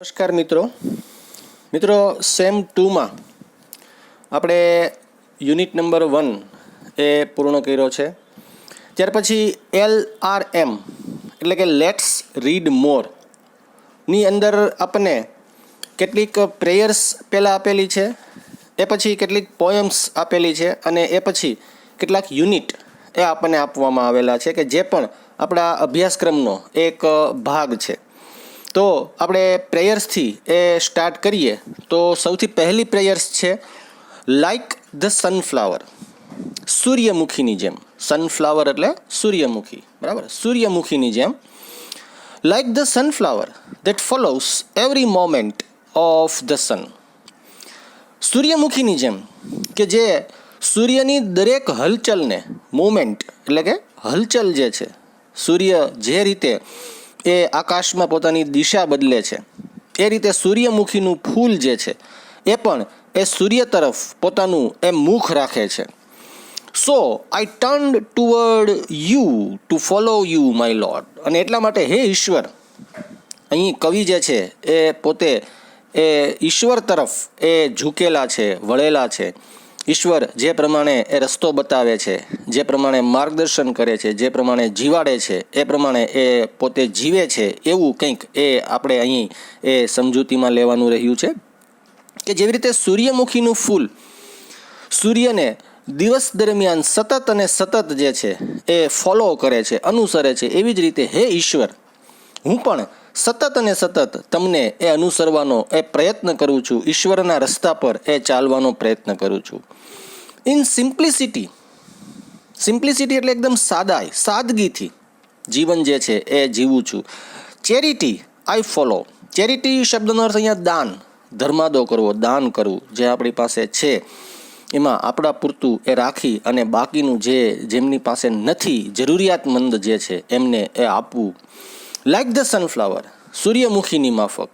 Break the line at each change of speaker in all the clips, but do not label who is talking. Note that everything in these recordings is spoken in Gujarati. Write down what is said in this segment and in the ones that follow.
નમસ્કાર મિત્રો સેમ 2માં આપણે યુનિટ નંબર 1 એ પૂર્ણ કર્યો છે. ત્યાર પછી LRM એટલે કે લેટ્સ રીડ મોર ની અંદર આપણને કેટલીક પ્રેયર્સ પહેલાં આપેલી છે, એ પછી કેટલીક પોયમ્સ આપેલી છે અને એ પછી કેટલાક યુનિટ એ આપણને આપવામાં આવેલા છે કે જે પણ આપણા અભ્યાસક્રમનો એક ભાગ છે. તો આપણે પ્રેયર્સથી એ સ્ટાર્ટ કરીએ તો સૌથી પહેલી પ્રેયર્સ છે લાઇક ધ સનફ્લાવર, સૂર્યમુખીની જેમ. સનફ્લાવર એટલે સૂર્યમુખી, બરાબર? સૂર્યમુખીની જેમ. Like the sunflower that follows every moment of the sun. સૂર્યમુખીની જેમ કે જે સૂર્યની દરેક હલચલને, મુવમેન્ટ એટલે કે હલચલ જે છે, સૂર્ય જે રીતે એ આકાશમાં પોતાની દિશા બદલે છે, એ રીતે સૂર્યમુખીનું ફૂલ જે છે એ પણ એ સૂર્ય તરફ પોતાનું એ મુખ રાખે છે. So I turned toward you to follow you my lord. અને એટલા માટે હે ઈશ્વર, અહીં કવિ જે છે એ પોતે એ ઈશ્વર તરફ એ ઝૂકેલા છે, વળેલા છે. ઈશ્વર જે પ્રમાણે એ રસ્તો બતાવે છે, જે પ્રમાણે માર્ગદર્શન કરે છે, જે પ્રમાણે જીવાડે છે, એ પ્રમાણે એ પોતે જીવે છે, એવું કંઈક એ આપણે અહીં એ સમજૂતીમાં લેવાનું રહ્યું છે કે જેવી રીતે સૂર્યમુખીનું ફૂલ સૂર્યને દિવસ દરમિયાન સતત અને સતત જે છે એ ફોલો કરે છે, અનુસરે છે, એવી જ રીતે હે ઈશ્વર, હું પણ સતત અને સતત તમને એ અનુસરવાનો એ પ્રયત્ન કરું છું, ઈશ્વરના રસ્તા પર એ ચાલવાનો પ્રયત્ન કરું છું. ઇન સિમ્પ્લિસિટી, સિમ્પ્લિસિટી એટલે એકદમ સાદગીથી જીવન જે છે એ જીવું છું. ચેરિટી આઈ ફોલો. ચેરિટી શબ્દનો અર્થ અહીંયા દાન, ધર્માદો કરવો, દાન કરવું. જે આપણી પાસે છે એમાં આપણા પૂરતું એ રાખી અને બાકીનું જેમની પાસે નથી, જરૂરિયાતમંદ જે છે એમને એ આપવું. લાઇક ધ સનફ્લાવર, સૂર્યમુખીની માફક.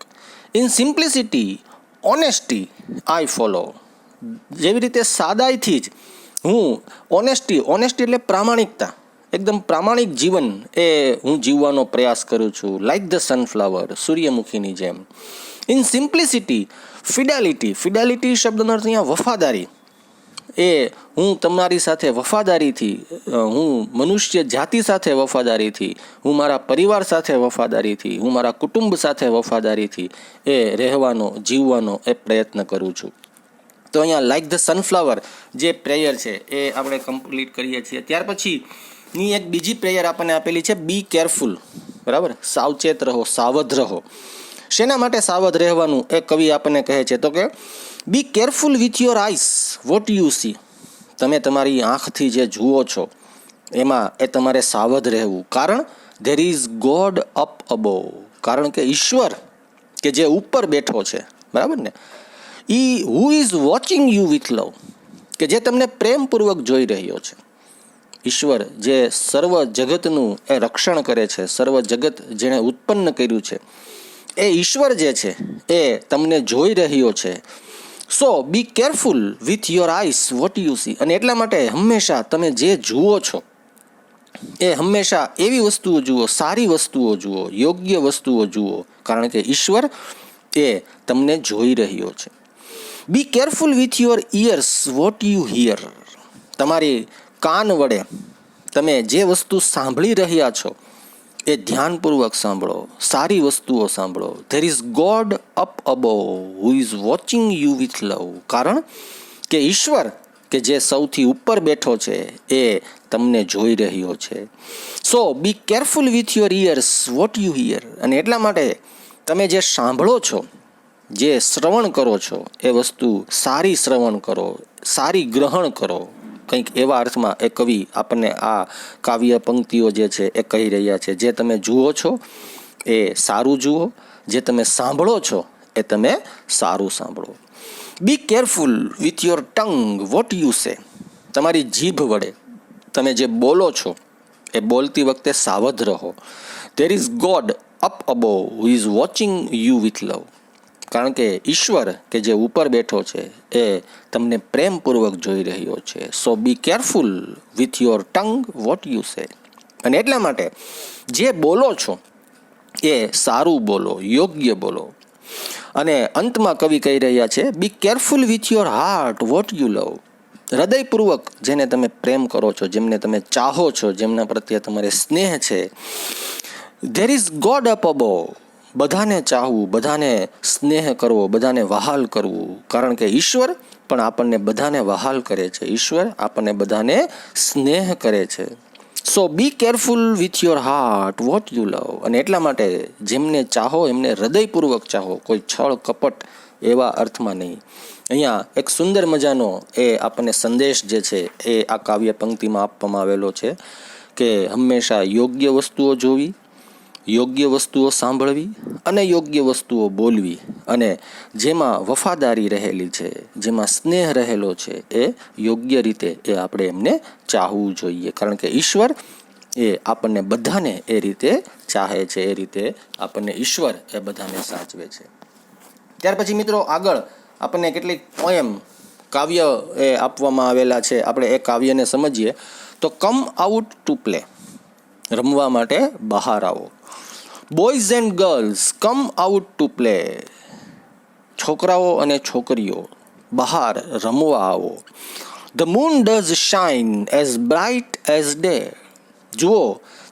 In simplicity honesty I follow. જેવી રીતે સાદાઈથી જ હું ઓનેસ્ટી એટલે પ્રામાણિકતા, એકદમ પ્રામાણિક જીવન એ હું જીવવાનો પ્રયાસ કરું છું. લાઇક ધ સનફ્લાવર, સૂર્યમુખીની જેમ. ઇન સિમ્પ્લિસિટી ફિડેલિટી શબ્દનો અર્થ અહીંયા વફાદારી. એ હું તમારી સાથે વફાદારીથી, હું મનુષ્ય જાતિ સાથે વફાદારીથી, હું મારા પરિવાર સાથે વફાદારીથી, હું મારા કુટુંબ સાથે વફાદારીથી એ રહેવાનો, જીવવાનો એ પ્રયત્ન કરું છું. તો અહીંયા લાઇક ધ સનફ્લાવર જે પ્રેયર છે એ આપણે કમ્પ્લીટ કરીએ છીએ. ત્યાર પછીની એક બીજી પ્રેયર આપણને આપેલી છે બી કેરફુલ, બરાબર? સાવચેત રહો, સાવધ રહો. શેના માટે સાવધ રહેવાનું એ કવિ આપણને કહે છે? તો કે બી careful with your eyes what you C. તમે તમારી આંખથી જે જુઓ છો એમાં એ તમારે સાવધ રહેવું. કારણ there is God up above. કારણ કે ઈશ્વર કે જે ઉપર બેઠો છે, બરાબર ને, who is watching you with love, કે જે તમને પ્રેમપૂર્વક જોઈ રહ્યો છે. ઈશ્વર જે સર્વ જગતનું એ રક્ષણ કરે છે, સર્વ જગત જેણે ઉત્પન્ન કર્યું છે, એ ઈશ્વર જે છે એ તમને જોઈ રહ્યો છે. So be careful with your eyes what you see. અને એટલા માટે હંમેશા તમે જે જુઓ છો એ હંમેશા એવી વસ્તુઓ જુઓ, સારી વસ્તુઓ જુઓ, યોગ્ય વસ્તુઓ જુઓ, કારણ કે ઈશ્વર એ તમને જોઈ રહ્યો છે. Be careful with your ears what you hear. તમારી કાન વડે તમે જે વસ્તુ સાંભળી રહ્યા છો એ ધ્યાનપૂર્વક સાંભળો, સારી વસ્તુઓ સાંભળો. There is God up above who is watching you with love. કારણ કે ઈશ્વર કે જે સૌથી ઉપર બેઠો છે એ તમને જોઈ રહ્યો છે. So be careful with your ears what you hear. અને એટલા માટે તમે જે સાંભળો છો, જે શ્રવણ કરો છો, એ વસ્તુ સારી શ્રવણ કરો, સારી ગ્રહણ કરો. કંઈક એવા અર્થમાં એ કવિ આપણને આ કાવ્ય પંક્તિઓ જે છે એ કહી રહ્યા છે. જે તમે જુઓ છો એ સારું જુઓ, જે તમે સાંભળો છો એ તમે સારું સાંભળો. બી careful with your tongue what you સે. તમારી જીભ વડે તમે જે બોલો છો એ બોલતી વખતે સાવધ રહો. There is God up above who is watching you with love. કારણ કે ઈશ્વર કે જે ઉપર બેઠો છે એ તમને પ્રેમપૂર્વક જોઈ રહ્યો છે. So be careful with your tongue what you say. અને એટલા માટે જે બોલો છો એ સારું બોલો, યોગ્ય બોલો. અને અંતમાં કવિ કહી રહ્યા છે, be careful with your heart what you love. હૃદયપૂર્વક જેને તમે પ્રેમ કરો છો, જેમને તમે ચાહો છો, જેમના પ્રત્યે તમારે સ્નેહ છે, there is God up above. બધાને ચાહવું, બધાને સ્નેહ કરવો, બધાને વહાલ કરવું, કારણ કે ઈશ્વર પણ આપણને બધાને વહાલ કરે છે, ઈશ્વર આપણને બધાને સ્નેહ કરે છે. So be careful with your heart what you love. અને એટલા માટે જેમને ચાહો એમને હૃદયપૂર્વક ચાહો, કોઈ છળ કપટ એવા અર્થમાં નહીં. અહીંયા એક સુંદર મજાનો એ આપણને સંદેશ જે છે એ આ કાવ્ય પંક્તિમાં આપવામાં આવેલો છે કે હંમેશા યોગ્ય વસ્તુઓ જોવી, યોગ્ય વસ્તુઓ સાંભળવી અને યોગ્ય વસ્તુઓ બોલવી, અને જેમાં વફાદારી રહેલી છે, જેમાં સ્નેહ રહેલો છે, એ યોગ્ય રીતે એ આપણે એમને ચાહવું જોઈએ, કારણ કે ઈશ્વર એ આપણને બધાને એ રીતે ચાહે છે, એ રીતે આપણને ઈશ્વર એ બધાને સાચવે છે. ત્યાર પછી મિત્રો આગળ આપણને કેટલીક પોએમ, કાવ્ય એ આપવામાં આવેલા છે. આપણે એ કાવ્યને સમજીએ તો કમ આઉટ ટુ પ્લે, રમવા માટે બહાર આવો. Boys and girls come out to play, છોકરાઓ અને છોકરીઓ બહાર રમવા આવો. The moon does shine as bright as day, જુઓ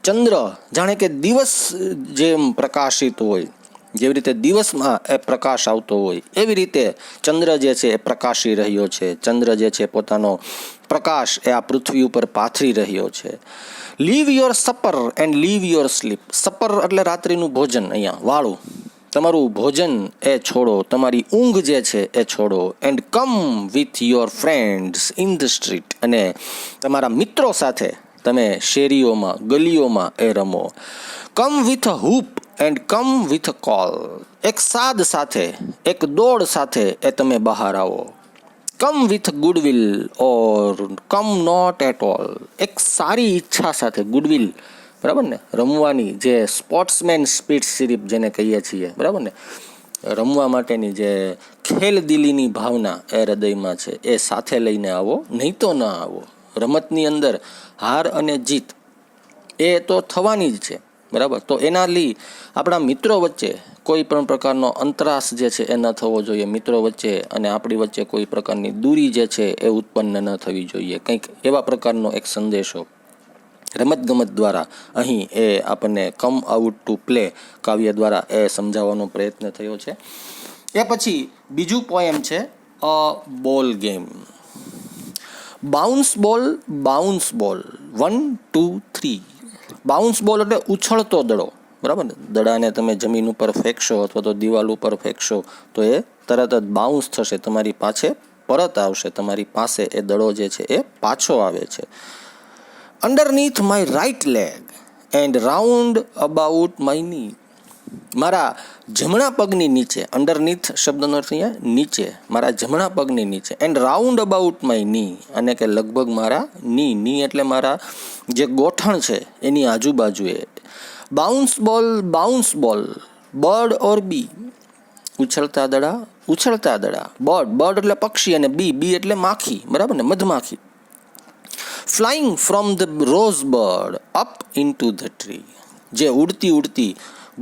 ચંદ્ર જાણે કે દિવસ જેમ પ્રકાશિત હોય, જેવી રીતે દિવસમાં એ પ્રકાશ આવતો હોય એવી રીતે ચંદ્ર જે છે એ પ્રકાશી રહ્યો છે. ચંદ્ર જે છે પોતાનો પ્રકાશ એ આ પૃથ્વી ઉપર પાથરી રહ્યો છે. Leave your supper and leave your sleep. Supper એટલે રાત્રિનું ભોજન, અહીંયા વાળું, તમારું ભોજન એ છોડો, તમારી ઊંઘ જે છે એ છોડો. And come with your friends in the street, અને તમારા મિત્રો સાથે તમે શેરીઓમાં, ગલીઓમાં એ રમો. Come with a hoop and come with a call, એક સાદ સાથે, એક દોડ સાથે એ તમે બહાર આવો. Come with goodwill or come not at all, એક સારી ઈચ્છા સાથે, ગુડવિલ બરાબર ને, રમવાની જે સ્પોર્ટ્સમેન સ્પિરિટ જેને કહીએ છીએ બરાબર ને, રમવા માટેની જે ખેલદિલીની ભાવના એ હૃદયમાં છે એ સાથે લઈને આવો, નહીં તો ના આવો. રમતની અંદર હાર અને જીત એ તો થવાની જ છે બરાબર. તો એના લઈ આપણા મિત્રો વચ્ચે કોઈ પણ પ્રકારનો અંતરાસ જે છે એ ન થવો જોઈએ. મિત્રો વચ્ચે અને આપણી વચ્ચે કોઈ પ્રકારની દૂરી જે છે એ ઉત્પન્ન ન થવી જોઈએ. કંઈક એવા પ્રકારનો એક સંદેશો રમતગમત દ્વારા અહીં એ આપણને કમ આઉટ ટુ પ્લે કાવ્ય દ્વારા એ સમજાવવાનો પ્રયત્ન થયો છે. એ પછી બીજું પોએમ છે અ બોલ ગેમ. બાઉન્સ બોલ, બાઉન્સ બોલ, 1 2 3. બાઉન્સ બોલ એટલે ઉછળતો દડો બરાબર ને. દડાને તમે જમીન ઉપર ફેંકશો અથવા તો દિવાલ ઉપર ફેંકશો તો એ તરત જ બાઉન્સ થશે, તમારી પાછે પરત આવશે, તમારી પાસે એ દડો જે છે એ પાછો આવે છે. Underneath my right leg and round about my knee, મારા જમણા પગની નીચે, અંડરનીથ શબ્દનો અર્થ અહીંયા નીચે, મારા જમણા પગની નીચે, એન્ડ રાઉન્ડ અબાઉટ માય ની, અને કે લગભગ મારા ની એટલે મારા જે ગોઠણ છે એની આજુબાજુએ. બાઉન્સ બોલ, બાઉન્સ બોલ, બર્ડ ઓર બી, ઉછળતા દડા, ઉછળતા દડા. બર્ડ એટલે પક્ષી, અને બી એટલે માખી બરાબર ને, મધમાખી. Flying from the rose bird up into the tree, જે ઉડતી ઉડતી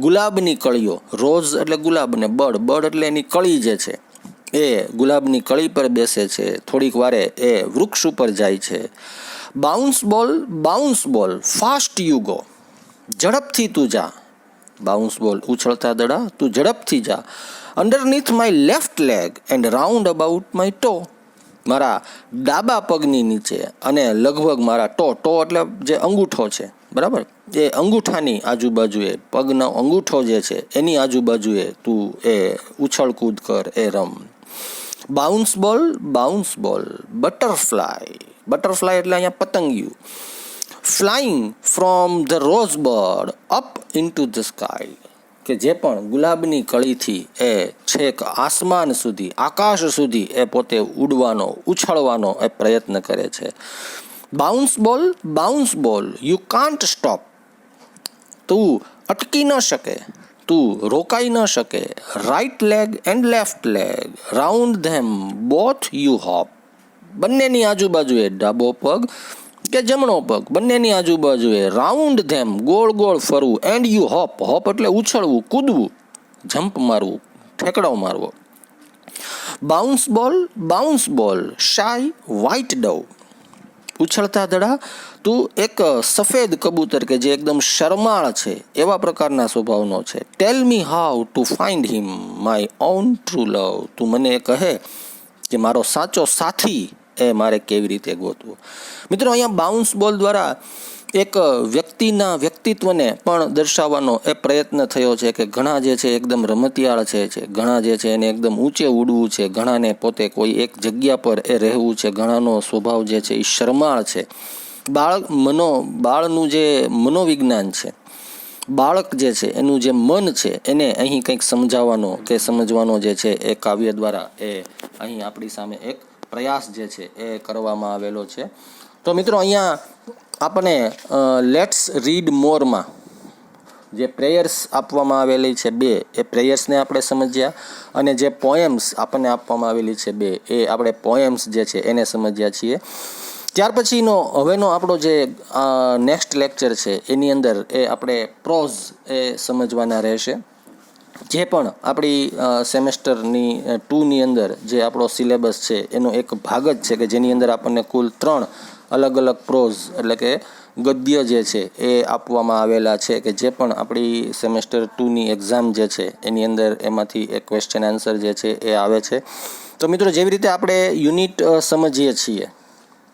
ગુલાબની કળીઓ, રોઝ એટલે ગુલાબ ને બર્ડ એટલે એની કળી જે છે એ ગુલાબની કળી પર બેસે છે, થોડીક વારે એ વૃક્ષ ઉપર જાય છે. બાઉન્સ બોલ, બાઉન્સ બોલ, ફાસ્ટ યુ ગો, ઝડપથી તું જા. બાઉન્સ બોલ, ઉછળતા દડા, તું ઝડપથી જા. Underneath my left leg and round about my toe, મારા ડાબા પગની નીચે અને લગભગ મારા ટો એટલે જે અંગૂઠો છે બરાબર, એ અંગૂઠાની આજુબાજુએ, પગનો અંગૂઠો જે છે એની આજુબાજુએ તું એ ઉછળ કૂદ કર, એ રમ. Bounce ball, bounce ball, butterfly એટલે અહીંયા પતંગિયું. Flying from the rose bird up into the sky, કે જે પણ ગુલાબની કળીથી એ છેક આસમાન સુધી, આકાશ સુધી એ પોતે ઉડવાનો, ઉછળવાનો એ પ્રયત્ન કરે છે. બાઉન્સ બોલ, યુ કાન્ટ સ્ટોપ, તું અટકી ન શકે, તું રોકાઈ ન શકે. Right leg and left leg, round them both you hop, બંનેની આજુબાજુએ ડાબો પગ કે જમણો પગ, બંનેની આજુબાજુએ રાઉન્ડ ધેમ, ગોળ ગોળ ફરવું. એન્ડ યુ હોપ એટલે ઉછળવું, કૂદવું, જમ્પ મારવું, ઠેકડો મારવો. બાઉન્સ બોલ, શાય વ્હાઇટ ડવ, ઉછળતા દડા, તું એક સફેદ કબૂતર કે જે એકદમ શરમાળ છે એવા પ્રકારના સ્વભાવનો છે. Tell me how to find him my own true love, તું મને કહે કે મારો સાચો સાથી એ મારે કેવી રીતે ગોતવો. મિત્રો, અહીંયા બાઉન્સ બોલ દ્વારા એક વ્યક્તિના વ્યક્તિત્વને પણ દર્શાવવાનો એ પ્રયત્ન થયો છે કે ઘણા જે છે એકદમ રમતિયાળ છે, ઘણા જે છે એને એકદમ ઊંચે ઉડવું છે, ઘણાને પોતે કોઈ એક જગ્યા પર એ રહેવું છે, ઘણાનો સ્વભાવ જે છે એ શરમાળ છે. બાળનું જે મનોવિજ્ઞાન છે, બાળક જે છે એનું જે મન છે એને અહીં કંઈક સમજાવવાનો કે સમજવાનો જે છે એ કાવ્ય દ્વારા એ અહીં આપણી સામે એક પ્રયાસ જે છે એ કરવામાં આવેલો છે. તો મિત્રો, અહીંયા આપણે લેટ્સ રીડ મોરમાં જે પ્રેયર્સ આપવામાં આવેલી છે 2, એ પ્રેયર્સને આપણે સમજ્યા, અને જે પોએમ્સ આપણને આપવામાં આવેલી છે 2, એ આપણે પોએમ્સ જે છે એને સમજ્યા છીએ. ત્યાર પછીનો હવેનો આપણો જે નેક્સ્ટ લેક્ચર છે એની અંદર એ આપણે પ્રોઝ એ સમજવાના રહેશે. જે પણ આપણી સેમેસ્ટરની 2ની અંદર જે આપણો સિલેબસ છે એનો એક ભાગ જ છે કે જેની અંદર આપણને કુલ 3 અલગ અલગ પ્રોઝ એટલે કે ગદ્ય જે છે એ આપવામાં આવેલા છે કે જે પણ આપણી સેમેસ્ટર 2ની એક્ઝામ જે છે એની અંદર એમાંથી એક ક્વેશ્ચન આન્સર જે છે એ આવે છે. તો મિત્રો, જેવી રીતે આપણે યુનિટ સમજીએ છીએ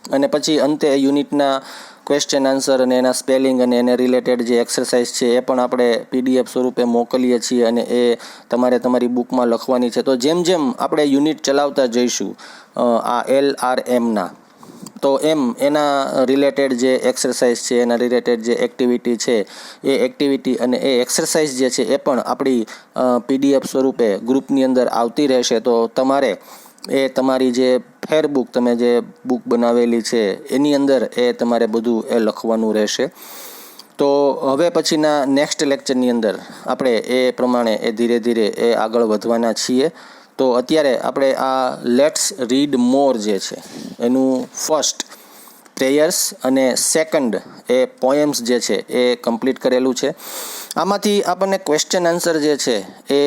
અને પછી અંતે યુનિટના ક્વેશ્ચન આન્સર અને એના સ્પેલિંગ અને એને રિલેટેડ જે એક્સરસાઇઝ છે એ પણ આપણે PDF સ્વરૂપે મોકલીએ છીએ અને એ તમારે તમારી બુકમાં લખવાની છે. તો જેમ જેમ આપણે યુનિટ ચલાવતા જઈશું આ LRMના, તો એમ એના રિલેટેડ જે એક્સરસાઇઝ છે, એના રિલેટેડ જે એક્ટિવિટી છે, એ એક્ટિવિટી અને એ એક્સરસાઇઝ જે છે એ પણ આપણી PDF સ્વરૂપે ગ્રુપની અંદર આવતી રહેશે. તો તમારે એ તમારી જે ફેરબુક, તમે જે બુક બનાવેલી છે એની અંદર એ તમારે બધું એ લખવાનું રહેશે. તો હવે પછીના નેક્સ્ટ લેક્ચરની અંદર આપણે એ પ્રમાણે એ ધીરે ધીરે એ આગળ વધવાના છીએ. તો અત્યારે આપણે આ લેટ્સ રીડ મોર જે છે એનું ફર્સ્ટ પ્રેયર્સ અને સેકન્ડ એ પોએમ્સ જે છે એ કમ્પ્લીટ કરેલું છે. આમાંથી આપણને ક્વેશ્ચન આન્સર જે છે એ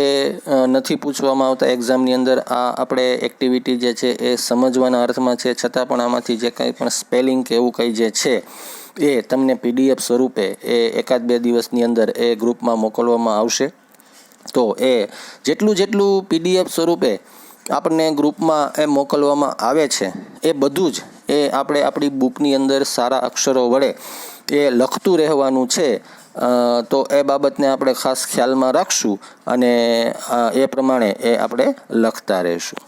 નથી પૂછવામાં આવતા એક્ઝામની અંદર. આ આપણે એક્ટિવિટી જે છે એ સમજવાના અર્થમાં છે, છતાં પણ આમાંથી જે કંઈ પણ સ્પેલિંગ કે એવું કંઈ જે છે એ તમને PDF સ્વરૂપે એ 1-2 દિવસની અંદર એ ગ્રુપમાં મોકલવામાં આવશે. તો એ જેટલું PDF સ્વરૂપે આપણને ગ્રુપમાં એ મોકલવામાં આવે છે એ બધું જ એ આપણે આપણી બુકની અંદર સારા અક્ષરો વડે એ લખતું રહેવાનું છે. તો એ બાબતને આપણે ખાસ ખ્યાલમાં રાખશું અને એ પ્રમાણે એ આપણે લખતા રહીશું.